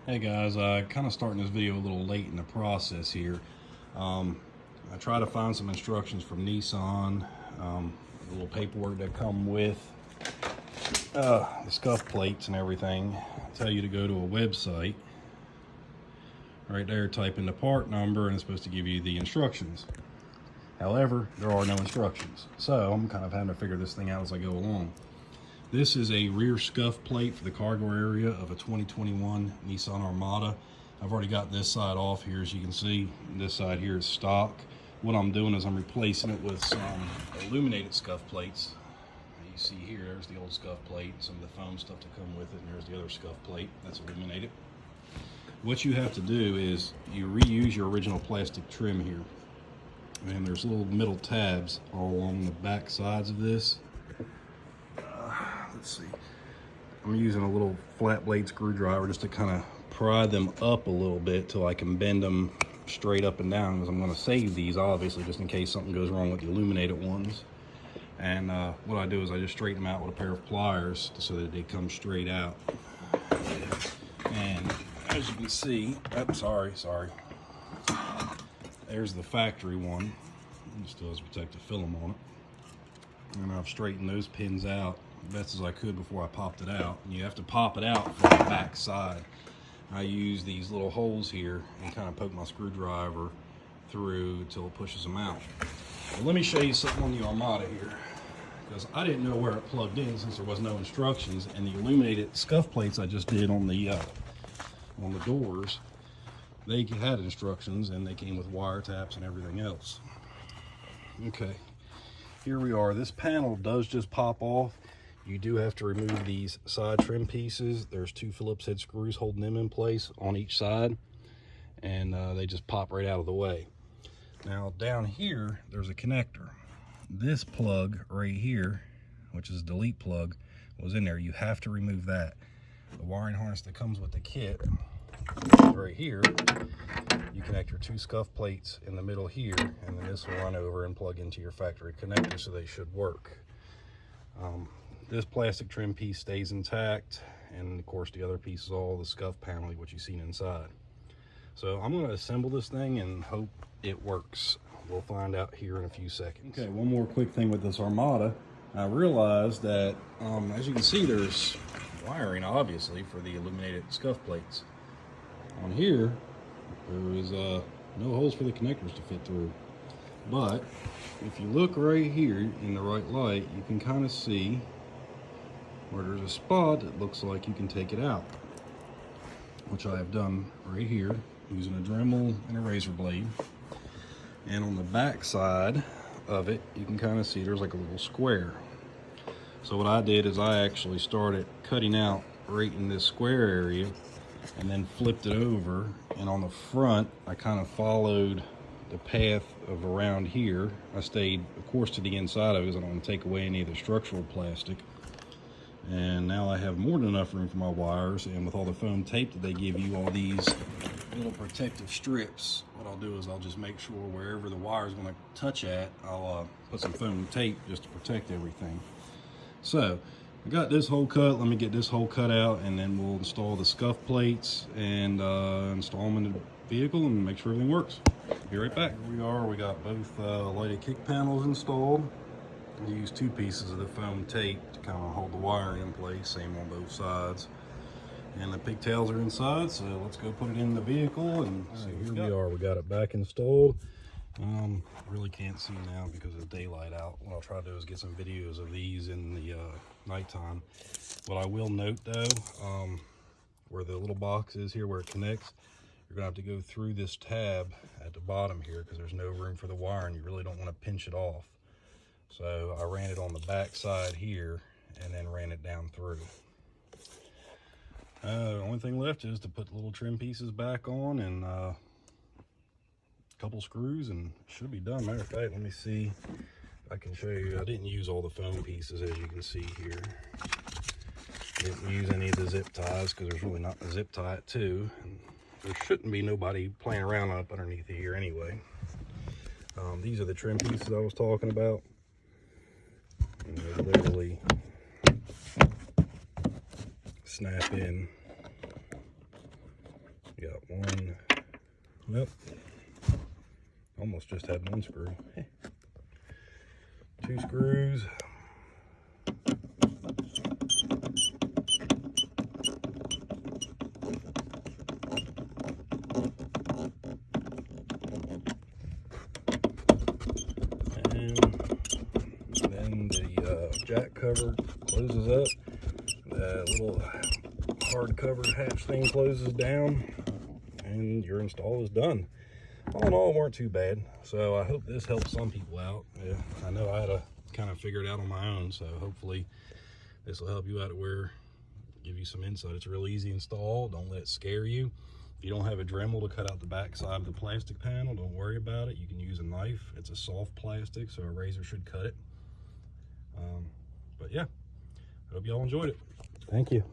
Hey guys, kind of starting this video a little late in the process here. I try to find some instructions from Nissan, a little paperwork that come with the scuff plates and everything. I tell you to go to a website. Right there, type in the part number and it's supposed to give you the instructions. However, there are no instructions. So I'm kind of having to figure this thing out as I go along. This is a rear scuff plate for the cargo area of a 2021 Nissan Armada. I've already got this side off here, as you can see. This side here is stock. What I'm doing is I'm replacing it with some illuminated scuff plates. You see here, there's the old scuff plate, some of the foam stuff to come with it, and there's the other scuff plate that's illuminated. What you have to do is you reuse your original plastic trim here. And there's little metal tabs all along the back sides of this. Let's see, I'm using a little flat blade screwdriver just to kind of pry them up a little bit till I can bend them straight up and down, because I'm going to save these obviously just in case something goes wrong with the illuminated ones. And what I do is I just straighten them out with a pair of pliers so that they come straight out. And as you can see, sorry, there's the factory one. It still has protective film on it. And I've straightened those pins out best as I could before I popped it out. And you have to pop it out from the back side. I use these little holes here and kind of poke my screwdriver through till it pushes them out. Well, let me show you something on the Armada here, because I didn't know where it plugged in since there was no instructions, and the illuminated scuff plates I just did on the doors, they had instructions and they came with wire taps and everything else. Okay, here we are. This panel does just pop off. You do have to remove these side trim pieces. There's two Phillips head screws holding them in place on each side, and they just pop right out of the way. Now down here, there's a connector. This plug right here, which is a delete plug, was in there. You have to remove that. The wiring harness that comes with the kit right here, you connect your two scuff plates in the middle here, and then this will run over and plug into your factory connector, so they should work. This plastic trim piece stays intact, and of course the other piece is all the scuff paneling, what you've seen inside. So I'm going to assemble this thing and hope it works. We'll find out here in a few seconds. Okay, one more quick thing with this Armada. I realized that, as you can see, there's wiring obviously for the illuminated scuff plates. On here, there is no holes for the connectors to fit through. But if you look right here in the right light, you can kind of see where there's a spot that looks like you can take it out, which I have done right here using a Dremel and a razor blade. And on the back side of it, you can kind of see there's like a little square. So what I did is I actually started cutting out right in this square area and then flipped it over, and on the front I kind of followed the path of around here. I stayed of course to the inside of it because I don't want to take away any of the structural plastic. And now I have more than enough room for my wires, and with all the foam tape that they give you, all these little protective strips, what I'll do is I'll just make sure wherever the wire is going to touch at, I'll put some foam tape just to protect everything. So I got this hole cut. Let me get this hole cut out, and then we'll install the scuff plates and install them in the vehicle and make sure everything works. Be right back. Here we are. We got both lighted kick panels installed. I used two pieces of the foam tape to kind of hold the wiring in place, same on both sides. And the pigtails are inside, so let's go put it in the vehicle and see. Here we are. We got it back installed. Really can't see now because of the daylight out. What I'll try to do is get some videos of these in the nighttime. What I will note though, where the little box is here where it connects, you're gonna have to go through this tab at the bottom here because there's no room for the wire and you really don't want to pinch it off. So I ran it on the back side here and then ran it down through. The only thing left is to put the little trim pieces back on and a couple screws, and it should be done. Matter of fact, let me see if I can show you. I didn't use all the foam pieces, as you can see here. Didn't use any of the zip ties because there's really not a zip tie it to. And there shouldn't be nobody playing around up underneath here anyway. These are the trim pieces I was talking about. And they literally snap in Got one. Nope. Almost just had one screw. 2 screws. And then the jack cover closes up. The little hard cover hatch thing closes down, and your install is done. All in all, weren't too bad. So I hope this helps some people out. Yeah, I know I had to kind of figure it out on my own, so hopefully this will help you out where give you some insight. It's a real easy install. Don't let it scare you. If you don't have a Dremel to cut out the back side of the plastic panel, don't worry about it. You can use a knife. It's a soft plastic, so a razor should cut it. But yeah, I hope y'all enjoyed it. Thank you.